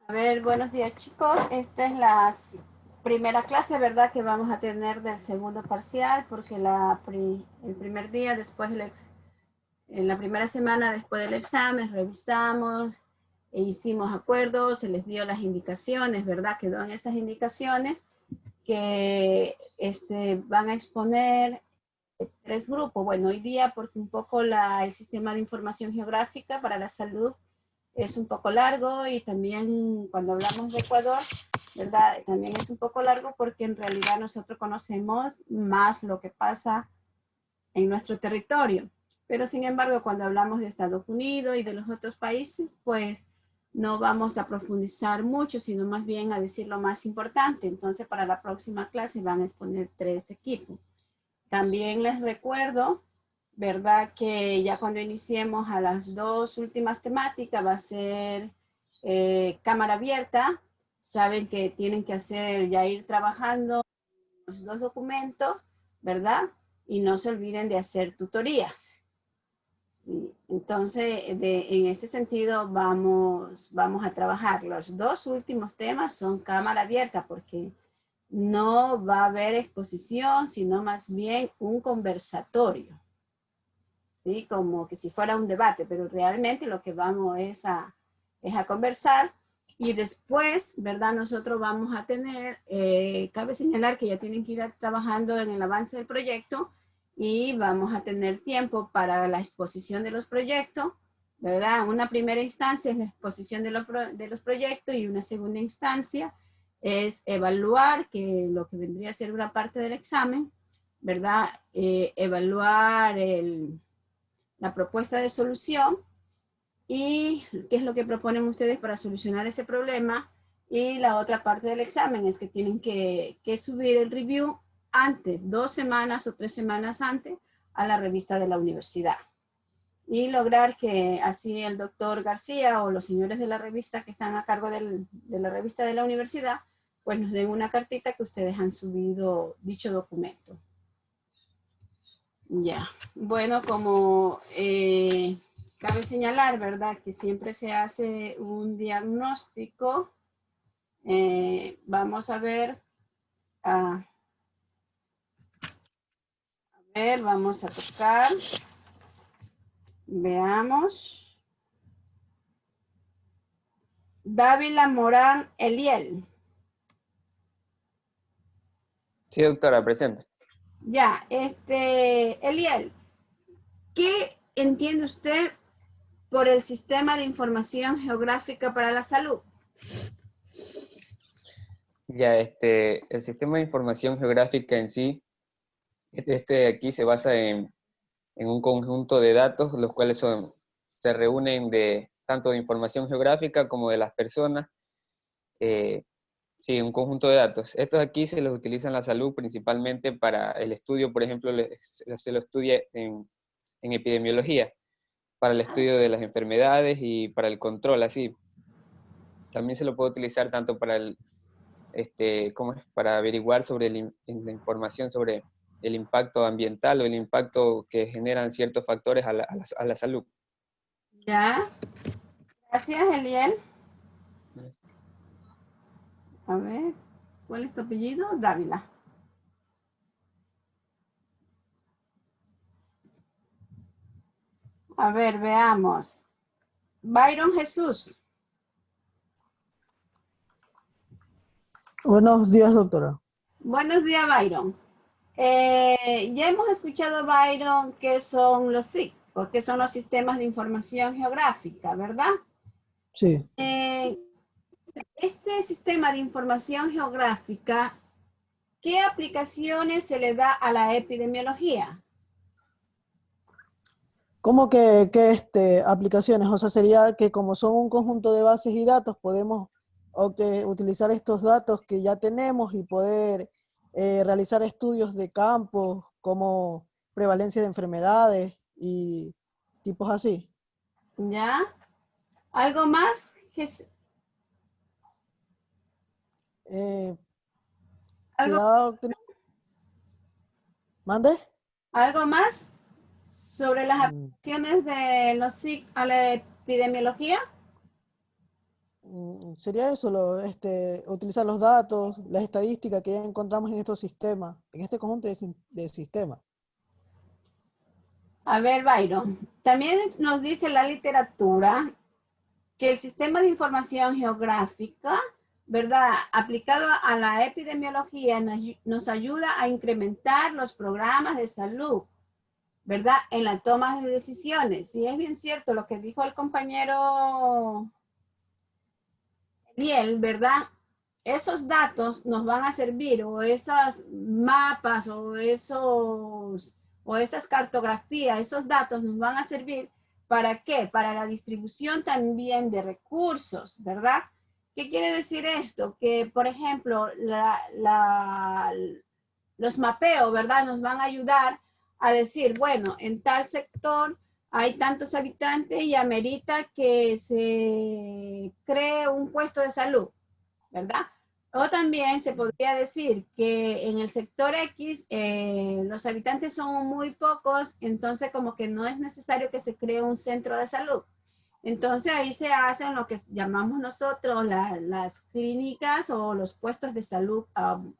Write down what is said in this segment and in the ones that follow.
A ver, buenos días chicos. Esta es la primera clase, ¿verdad? Que vamos a tener del segundo parcial, porque el primer día después en la primera semana después del examen revisamos e hicimos acuerdos, se les dio las indicaciones, ¿verdad? Quedó en esas indicaciones que van a exponer tres grupos. Bueno, hoy día porque un poco el sistema de información geográfica para la salud es un poco largo y también cuando hablamos de Ecuador, ¿verdad? También es un poco largo porque en realidad nosotros conocemos más lo que pasa en nuestro territorio. Pero sin embargo, cuando hablamos de Estados Unidos y de los otros países, pues no vamos a profundizar mucho, sino más bien a decir lo más importante. Entonces, para la próxima clase van a exponer tres equipos. También les recuerdo, ¿verdad? Que ya cuando iniciemos a las dos últimas temáticas va a ser cámara abierta. Saben que tienen que hacer, ya ir trabajando los dos documentos, ¿verdad? Y no se olviden de hacer tutorías. Sí. Entonces, en este sentido, vamos a trabajar. Los dos últimos temas son cámara abierta porque no va a haber exposición, sino más bien un conversatorio, ¿sí? Como que si fuera un debate, pero realmente lo que vamos es a conversar y después, ¿verdad? Nosotros vamos a tener, cabe señalar que ya tienen que ir trabajando en el avance del proyecto y vamos a tener tiempo para la exposición de los proyectos, ¿verdad? Una primera instancia es la exposición de los proyectos y una segunda instancia es evaluar, que lo que vendría a ser una parte del examen, ¿verdad? Evaluar la propuesta de solución y qué es lo que proponen ustedes para solucionar ese problema. Y la otra parte del examen es que tienen que subir el review antes, 2 semanas o 3 semanas antes, a la revista de la universidad. Y lograr que así el doctor García o los señores de la revista que están a cargo de la revista de la universidad, pues nos den una cartita que ustedes han subido dicho documento. Ya, bueno, como cabe señalar, ¿verdad? Que siempre se hace un diagnóstico. Vamos a ver, a ver, vamos a tocar. Veamos. Dávila Morán Eliel. Sí, doctora, presente. Ya, Eliel, ¿qué entiende usted por el sistema de información geográfica para la salud? Ya, el sistema de información geográfica en sí, aquí se basa en un conjunto de datos, los cuales se reúnen de tanto de información geográfica como de las personas. Sí, un conjunto de datos. Estos aquí se los utiliza en la salud principalmente para el estudio, por ejemplo, se lo estudia en epidemiología, para el estudio de las enfermedades y para el control, así. También se lo puede utilizar tanto para ¿cómo es? Para averiguar sobre la información sobre el impacto ambiental o el impacto que generan ciertos factores a la salud. Ya, gracias, Eliel. A ver, ¿cuál es tu apellido? Dávila. A ver, veamos. Byron Jesús. Buenos días, doctora. Buenos días, Byron. Ya hemos escuchado, Byron, qué son los SIG, o qué son los sistemas de información geográfica, ¿verdad? Sí. Este sistema de información geográfica, ¿qué aplicaciones se le da a la epidemiología? ¿Cómo aplicaciones? O sea, sería que como son un conjunto de bases y datos, podemos utilizar estos datos que ya tenemos y poder realizar estudios de campo como prevalencia de enfermedades y tipos así. ¿Ya? ¿Algo más? Eh, que ¿Algo, ya ¿Mande? algo más sobre las Mm, aplicaciones de los SIG a la epidemiología? Sería eso, utilizar los datos, las estadísticas que ya encontramos en estos sistemas, en este conjunto de sistemas. A ver, Byron, también nos dice la literatura que el sistema de información geográfica, ¿verdad? Aplicado a la epidemiología nos ayuda a incrementar los programas de salud, ¿verdad? En la toma de decisiones. Y es bien cierto lo que dijo el compañero Eliel, ¿verdad? Esos datos nos van a servir, o esas mapas, o esas cartografías, esos datos nos van a servir. ¿Para qué? Para la distribución también de recursos, ¿verdad? ¿Qué quiere decir esto? Que, por ejemplo, los mapeos, ¿verdad? Nos van a ayudar a decir, bueno, en tal sector hay tantos habitantes y amerita que se cree un puesto de salud, ¿verdad? O también se podría decir que en el sector X los habitantes son muy pocos, entonces como que no es necesario que se cree un centro de salud. Entonces ahí se hacen lo que llamamos nosotros las clínicas o los puestos de salud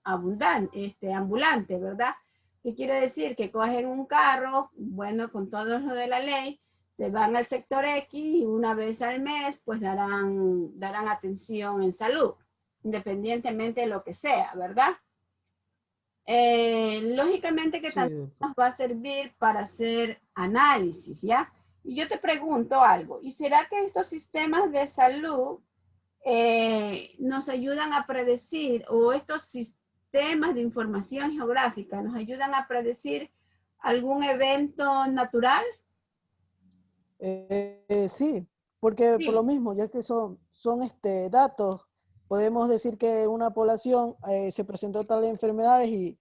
ambulantes, ¿verdad? ¿Qué quiere decir? Que cogen un carro, bueno, con todo lo de la ley, se van al sector X y una vez al mes pues darán atención en salud, independientemente de lo que sea, ¿verdad? Lógicamente que también Sí, nos va a servir para hacer análisis, ¿ya? Y yo te pregunto algo, ¿y será que estos sistemas de salud nos ayudan a predecir, o estos sistemas de información geográfica nos ayudan a predecir algún evento natural? sí, porque por lo Sí, mismo, ya que son datos, podemos decir que una población se presentó tal enfermedad y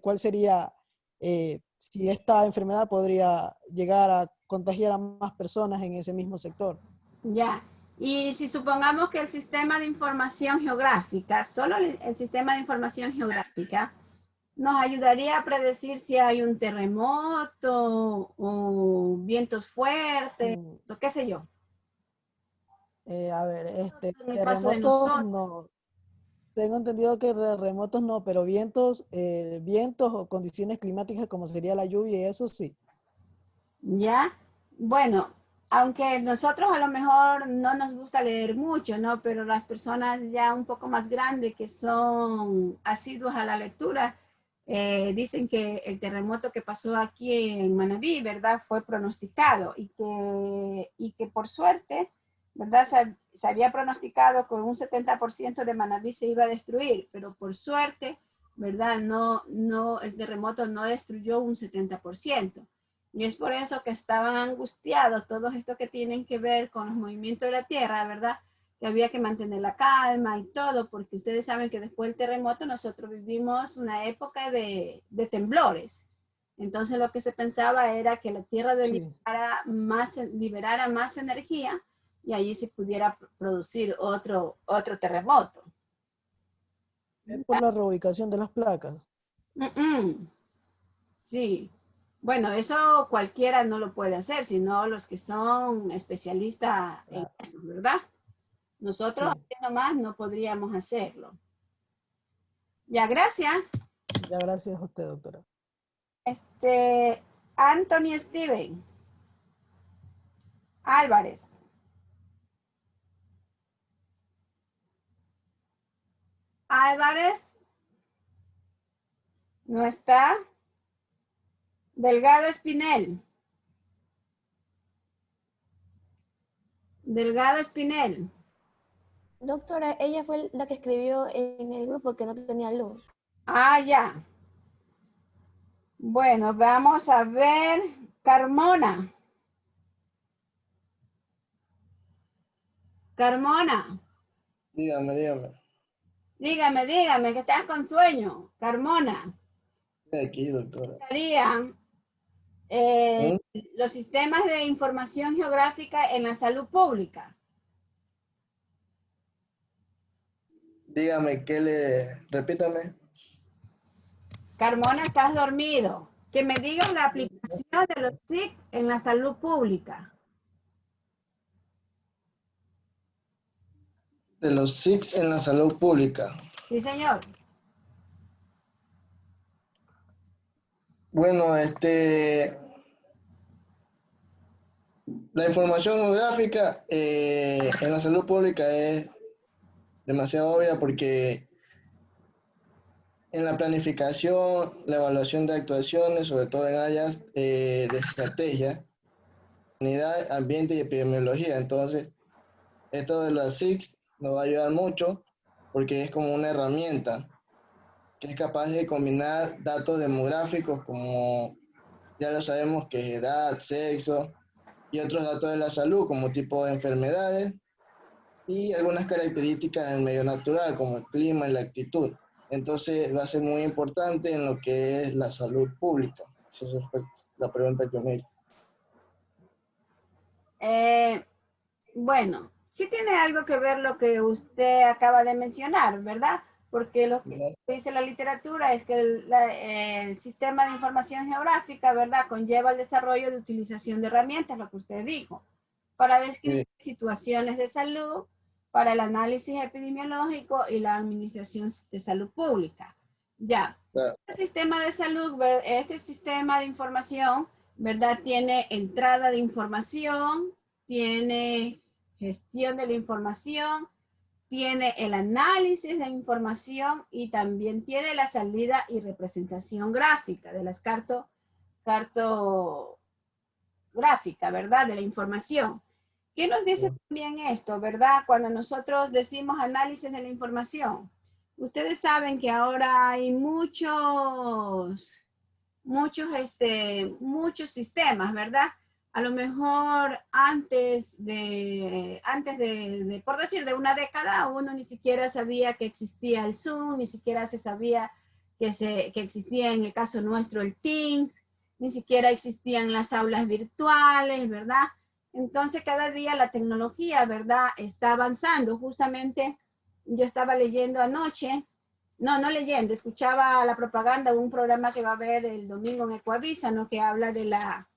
cuál sería, si esta enfermedad podría llegar a contagiar a más personas en ese mismo sector. ya. Y si supongamos que el sistema de información geográfica, solo el sistema de información geográfica, nos ayudaría a predecir si hay un terremoto o vientos fuertes, Mm, o qué sé yo. a ver, En el caso de terremotos nosotros, no. Tengo entendido que terremotos no, pero vientos o condiciones climáticas como sería la lluvia y eso sí. ¿ya? Bueno, aunque nosotros a lo mejor no nos gusta leer mucho, ¿no? Pero las personas ya un poco más grandes que son asiduas a la lectura, dicen que el terremoto que pasó aquí en Manabí, ¿verdad? Fue pronosticado y que por suerte, ¿verdad? Se había pronosticado que un 70% de Manabí se iba a destruir, pero por suerte, ¿verdad? El terremoto no destruyó un 70%. Y es por eso que estaban angustiados todos estos que tienen que ver con los movimientos de la tierra, ¿verdad? Que había que mantener la calma y todo, porque ustedes saben que después del terremoto nosotros vivimos una época de temblores. Entonces lo que se pensaba era que la tierra Sí, liberara más energía y allí se pudiera producir otro terremoto. es por la reubicación de las placas. Mm -mm. Sí, bueno, eso cualquiera no lo puede hacer, sino los que son especialistas en Claro, eso, ¿verdad? Nosotros sí, así nomás no podríamos hacerlo. Ya, gracias. ya gracias a usted, doctora. Anthony Steven Álvarez. Álvarez no está. Delgado Espinel. Delgado Espinel. Doctora, ella fue la que escribió en el grupo que no tenía luz. Ah, ya. Bueno, vamos a ver. Carmona. Carmona. Dígame, dígame. Dígame, que estás con sueño. Carmona. Aquí, doctora. Serían ¿Mm? los sistemas de información geográfica en la salud pública. Dígame, repítame. Carmona, estás dormido. Que me digan la aplicación de los SIC en la salud pública. de los SICs en la salud pública. Sí, señor. Bueno, la información geográfica en la salud pública es demasiado obvia porque en la planificación, la evaluación de actuaciones, sobre todo en áreas de estrategia, sanidad, ambiente y epidemiología. Entonces, esto de las SICs nos va a ayudar mucho porque es como una herramienta que es capaz de combinar datos demográficos como ya lo sabemos que edad, sexo y otros datos de la salud como tipo de enfermedades y algunas características del medio natural como el clima y la actitud. Entonces va a ser muy importante en lo que es la salud pública. Esa fue la pregunta que me hizo. Bueno, sí tiene algo que ver lo que usted acaba de mencionar, ¿verdad? Porque lo que dice la literatura es que el sistema de información geográfica, ¿verdad?, conlleva el desarrollo de utilización de herramientas, lo que usted dijo, para describir situaciones de salud, para el análisis epidemiológico y la administración de salud pública. Ya, el sistema de salud, este sistema de información, ¿verdad?, tiene entrada de información, tiene gestión de la información, tiene el análisis de información y también tiene la salida y representación gráfica de las cartográfica, ¿verdad? De la información. ¿Qué nos dice también esto, verdad? Cuando nosotros decimos análisis de la información. Ustedes saben que ahora hay muchos sistemas, ¿verdad? A lo mejor antes de, por decir, de una década, uno ni siquiera sabía que existía el Zoom, ni siquiera se sabía que existía en el caso nuestro el Teams, ni siquiera existían las aulas virtuales, ¿verdad? Entonces cada día la tecnología, ¿verdad?, está avanzando. Justamente yo estaba leyendo anoche, no leyendo, escuchaba la propaganda de un programa que va a haber el domingo en Ecuavisa, ¿no?, que habla de la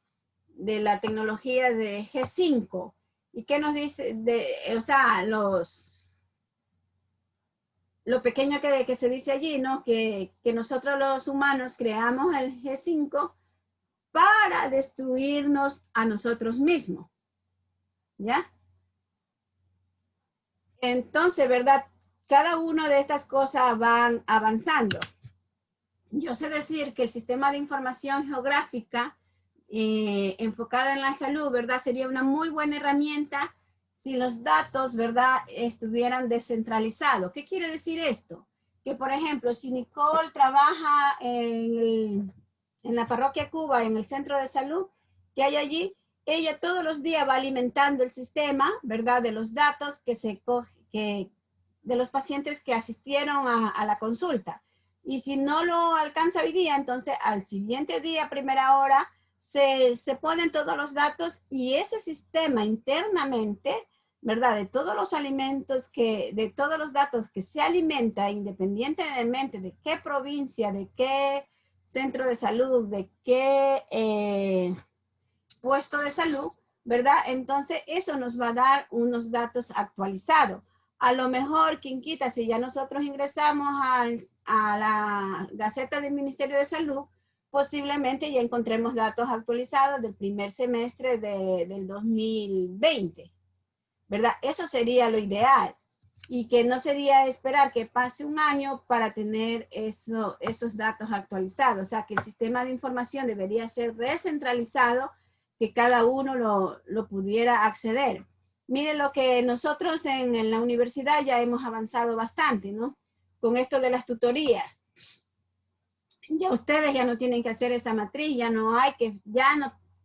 tecnología de G5. ¿Y qué nos dice? O sea, lo pequeño que se dice allí, ¿no? Que nosotros los humanos creamos el G5 para destruirnos a nosotros mismos. ¿Ya? Entonces, ¿verdad? Cada una de estas cosas van avanzando. Yo sé decir que el sistema de información geográfica enfocada en la salud, ¿verdad?, sería una muy buena herramienta si los datos, ¿verdad?, estuvieran descentralizados. ¿Qué quiere decir esto? Que, por ejemplo, si Nicole trabaja en la parroquia Cuba, en el centro de salud que hay allí, ella todos los días va alimentando el sistema, ¿verdad?, de los datos que se coge, de los pacientes que asistieron a la consulta. Y si no lo alcanza hoy día, entonces al siguiente día, primera hora, se ponen todos los datos y ese sistema internamente, ¿verdad?, de todos los alimentos, de todos los datos que se alimenta, independientemente de qué provincia, de qué centro de salud, de qué puesto de salud, ¿verdad? Entonces eso nos va a dar unos datos actualizados. A lo mejor, quien quita, si ya nosotros ingresamos a la Gaceta del Ministerio de Salud, posiblemente ya encontremos datos actualizados del primer semestre del 2020, ¿verdad? Eso sería lo ideal. Y que no sería esperar que pase un año para tener esos datos actualizados. O sea, que el sistema de información debería ser descentralizado, que cada uno lo pudiera acceder. Miren lo que nosotros en la universidad ya hemos avanzado bastante, ¿no? Con esto de las tutorías. Ya ustedes ya no tienen que hacer esa matriz, ya no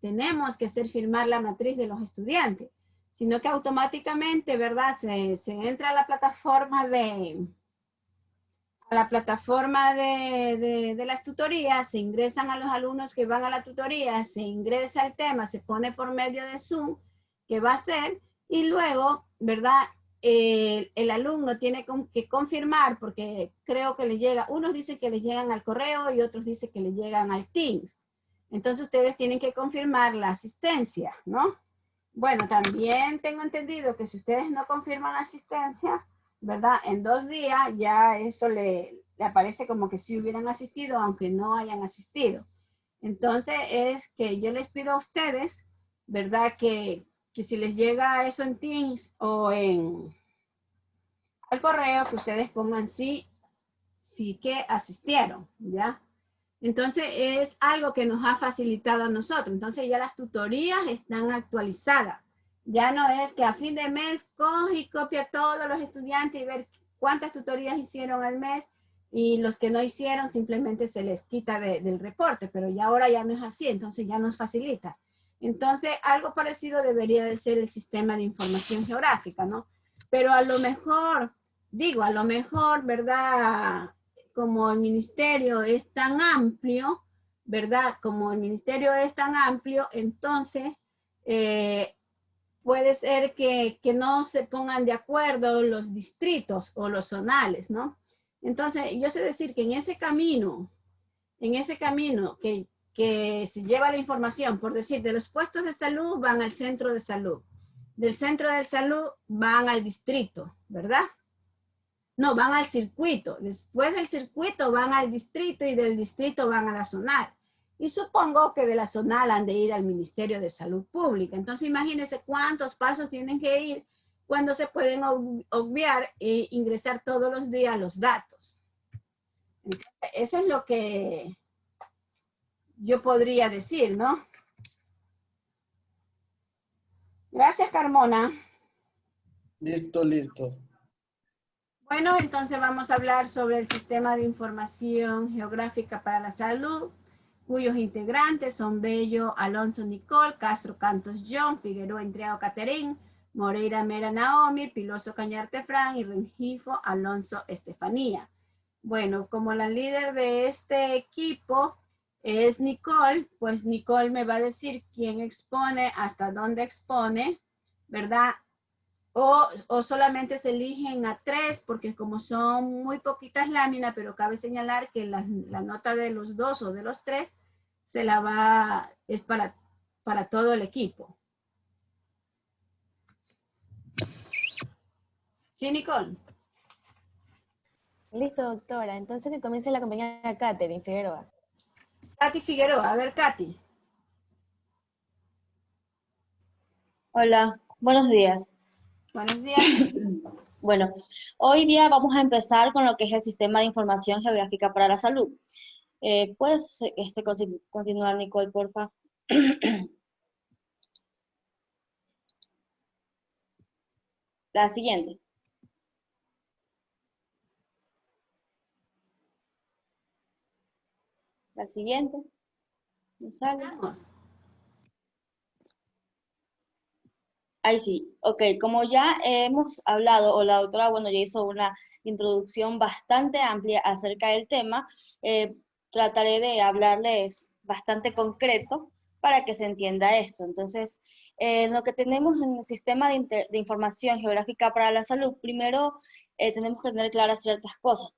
tenemos que hacer firmar la matriz de los estudiantes, sino que automáticamente, ¿verdad?, se entra a la plataforma de las tutorías, se ingresan a los alumnos que van a la tutoría, se ingresa el tema, se pone por medio de Zoom, que va a ser, y luego, ¿verdad?, el alumno tiene que confirmar, porque creo que le llega, unos dicen que le llegan al correo y otros dicen que le llegan al Teams. Entonces ustedes tienen que confirmar la asistencia, ¿no? Bueno, también tengo entendido que si ustedes no confirman la asistencia, ¿verdad? En 2 días ya eso le aparece como que sí hubieran asistido, aunque no hayan asistido. Entonces es que yo les pido a ustedes, ¿verdad? Que si les llega eso en Teams o en al correo, que ustedes pongan sí que asistieron, ¿ya? Entonces es algo que nos ha facilitado a nosotros. Entonces ya las tutorías están actualizadas. Ya no es que a fin de mes coge y copia a todos los estudiantes y ver cuántas tutorías hicieron al mes y los que no hicieron simplemente se les quita del reporte, pero ya ahora ya no es así, entonces ya nos facilita. Entonces algo parecido debería de ser el sistema de información geográfica, ¿no? Pero a lo mejor, digo, a lo mejor, ¿verdad? Como el ministerio es tan amplio, ¿verdad? Como el ministerio es tan amplio, entonces puede ser que no se pongan de acuerdo los distritos o los zonales, ¿no? Entonces, yo sé decir que en ese camino que se lleva la información, por decir, de los puestos de salud van al centro de salud, del centro de salud van al distrito, ¿verdad? No, van al circuito. Después del circuito van al distrito y del distrito van a la zonal. Y supongo que de la zonal han de ir al Ministerio de Salud Pública. Entonces imagínense cuántos pasos tienen que ir cuando se pueden obviar e ingresar todos los días los datos. Entonces, eso es lo que yo podría decir, ¿no? Gracias, Carmona. Listo, listo. Bueno, entonces vamos a hablar sobre el Sistema de Información Geográfica para la Salud, cuyos integrantes son Bello Alonso Nicole, Castro Cantos John, Figueroa Entriado Caterín, Moreira Mera Naomi, Piloso Cañarte Fran y Rengifo Alonso Estefanía. Bueno, como la líder de este equipo es Nicole, pues Nicole me va a decir quién expone, hasta dónde expone, ¿verdad? O solamente se eligen a 3, porque como son muy poquitas láminas, pero cabe señalar que la nota de los 2 o de los 3 es para todo el equipo. ¿Sí, Nicole? Listo, doctora. Entonces que comience la compañera Catherine Figueroa. Katy Figueroa. A ver, Katy. Hola, buenos días. Buenos días. Bueno, hoy día vamos a empezar con lo que es el Sistema de Información Geográfica para la Salud. ¿Puedes continuar, Nicole, porfa? La siguiente. La siguiente. ¿No sale? Vamos. Ahí sí, ok, como ya hemos hablado, o la doctora, bueno, ya hizo una introducción bastante amplia acerca del tema, trataré de hablarles bastante concreto para que se entienda esto. Entonces, lo que tenemos en el Sistema de Información Geográfica para la Salud, primero tenemos que tener claras ciertas cosas.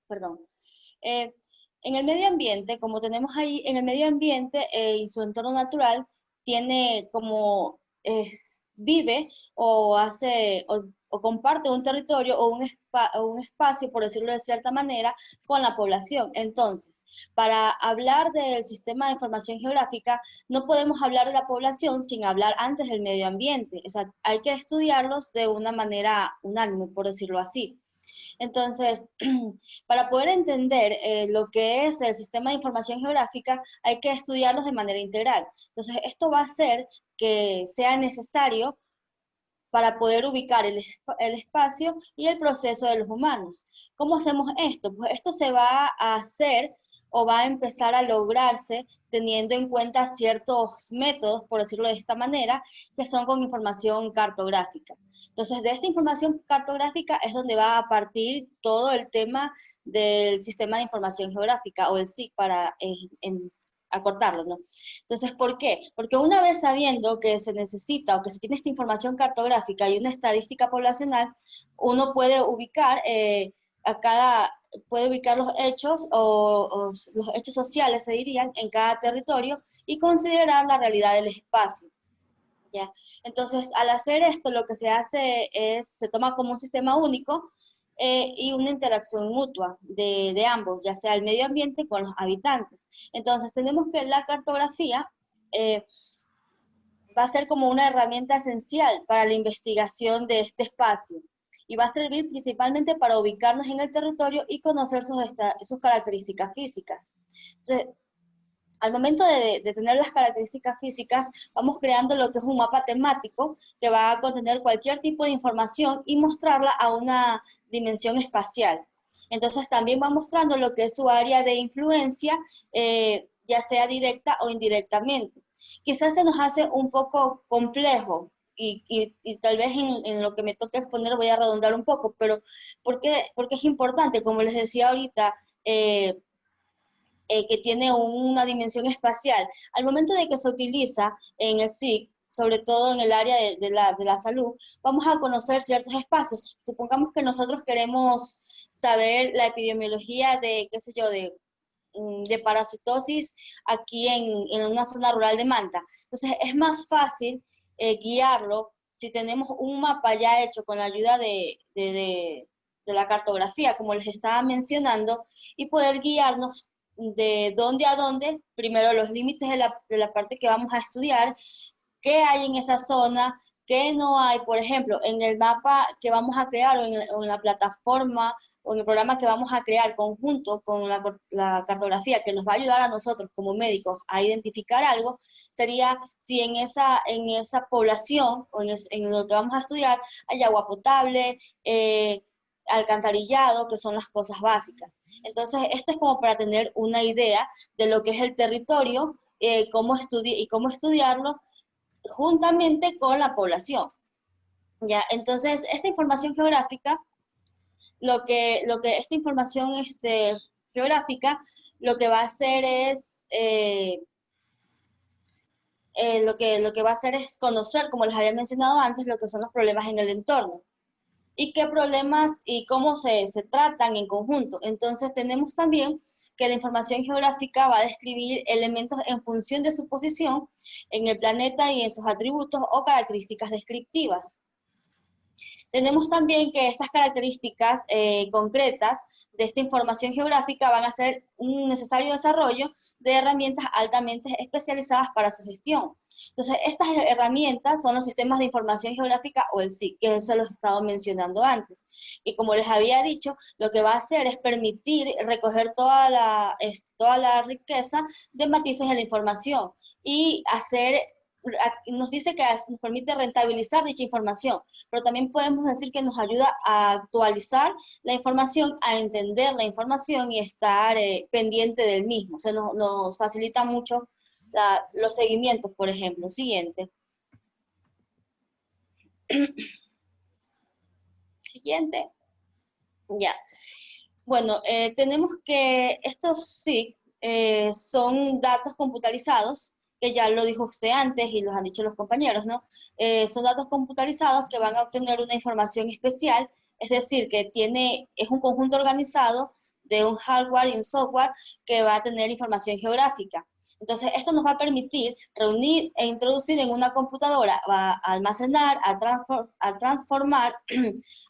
Perdón. En el medio ambiente, como tenemos ahí, en el medio ambiente y su entorno natural, tiene como, vive o hace, o comparte un territorio o un espacio, por decirlo de cierta manera, con la población. Entonces, para hablar del sistema de información geográfica, no podemos hablar de la población sin hablar antes del medio ambiente. O sea, hay que estudiarlos de una manera unánime, por decirlo así. Entonces, para poder entender lo que es el sistema de información geográfica, hay que estudiarlos de manera integral. Entonces, esto va a hacer que sea necesario para poder ubicar el espacio y el proceso de los humanos. ¿Cómo hacemos esto? Pues esto se va a hacer o va a empezar a lograrse teniendo en cuenta ciertos métodos, por decirlo de esta manera, que son con información cartográfica. Entonces, de esta información cartográfica es donde va a partir todo el tema del Sistema de Información Geográfica, o el SIG, para acortarlo, ¿no? Entonces, ¿por qué? Porque una vez sabiendo que se necesita o que se tiene esta información cartográfica y una estadística poblacional, uno puede ubicar puede ubicar los hechos o los hechos sociales, se dirían, en cada territorio y considerar la realidad del espacio. ¿ya? Entonces, al hacer esto, lo que se hace es, se toma como un sistema único y una interacción mutua de ambos, ya sea el medio ambiente con los habitantes. Entonces, tenemos que la cartografía va a ser como una herramienta esencial para la investigación de este espacio y va a servir principalmente para ubicarnos en el territorio y conocer sus características físicas. Entonces, al momento de tener las características físicas, vamos creando lo que es un mapa temático que va a contener cualquier tipo de información y mostrarla a una dimensión espacial. Entonces también va mostrando lo que es su área de influencia, ya sea directa o indirectamente. Quizás se nos hace un poco complejo y tal vez en lo que me toca exponer voy a redundar un poco, pero porque es importante, como les decía ahorita, que tiene una dimensión espacial. Al momento de que se utiliza en el SIC, sobre todo en el área de la salud, vamos a conocer ciertos espacios. Supongamos que nosotros queremos saber la epidemiología de, qué sé yo, de parasitosis aquí en una zona rural de Manta. Entonces, es más fácil guiarlo si tenemos un mapa ya hecho con la ayuda de la cartografía, como les estaba mencionando, y poder guiarnos de dónde a dónde, primero los límites de la parte que vamos a estudiar, qué hay en esa zona, qué no hay, por ejemplo, en el mapa que vamos a crear o en la plataforma o en el programa que vamos a crear conjunto con la cartografía que nos va a ayudar a nosotros como médicos a identificar algo, sería si en esa población o en lo que vamos a estudiar hay agua potable, alcantarillado, que son las cosas básicas. Entonces, esto es como para tener una idea de lo que es el territorio, cómo estudiarlo juntamente con la población. ¿Ya? Entonces, esta información geográfica, esta información geográfica, lo que va a hacer es, lo que va a hacer es conocer, como les había mencionado antes, lo que son los problemas en el entorno y qué problemas y cómo se tratan en conjunto. Entonces tenemos también que la información geográfica va a describir elementos en función de su posición en el planeta y en sus atributos o características descriptivas. Tenemos también que estas características concretas de esta información geográfica van a ser un necesario desarrollo de herramientas altamente especializadas para su gestión. Entonces, estas herramientas son los sistemas de información geográfica o el SIG, que se los he estado mencionando antes. Y como les había dicho, lo que va a hacer es permitir recoger toda la riqueza de matices de la información y nos dice que nos permite rentabilizar dicha información, pero también podemos decir que nos ayuda a actualizar la información, a entender la información y estar pendiente del mismo. O sea, nos facilita mucho los seguimientos, por ejemplo. Siguiente. Siguiente. Ya. Bueno, tenemos que estos SIG son datos computarizados, que ya lo dijo usted antes y los han dicho los compañeros, ¿no? Son datos computarizados que van a obtener una información especial, es decir, que es un conjunto organizado de un hardware y un software que va a tener información geográfica. Entonces, esto nos va a permitir reunir e introducir en una computadora, va a almacenar, a transformar,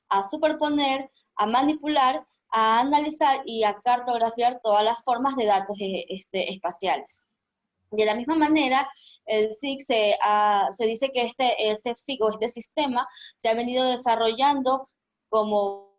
a superponer, a manipular, a analizar y a cartografiar todas las formas de datos espaciales. De la misma manera, el SIG se dice que este SIG o este sistema se ha venido desarrollando como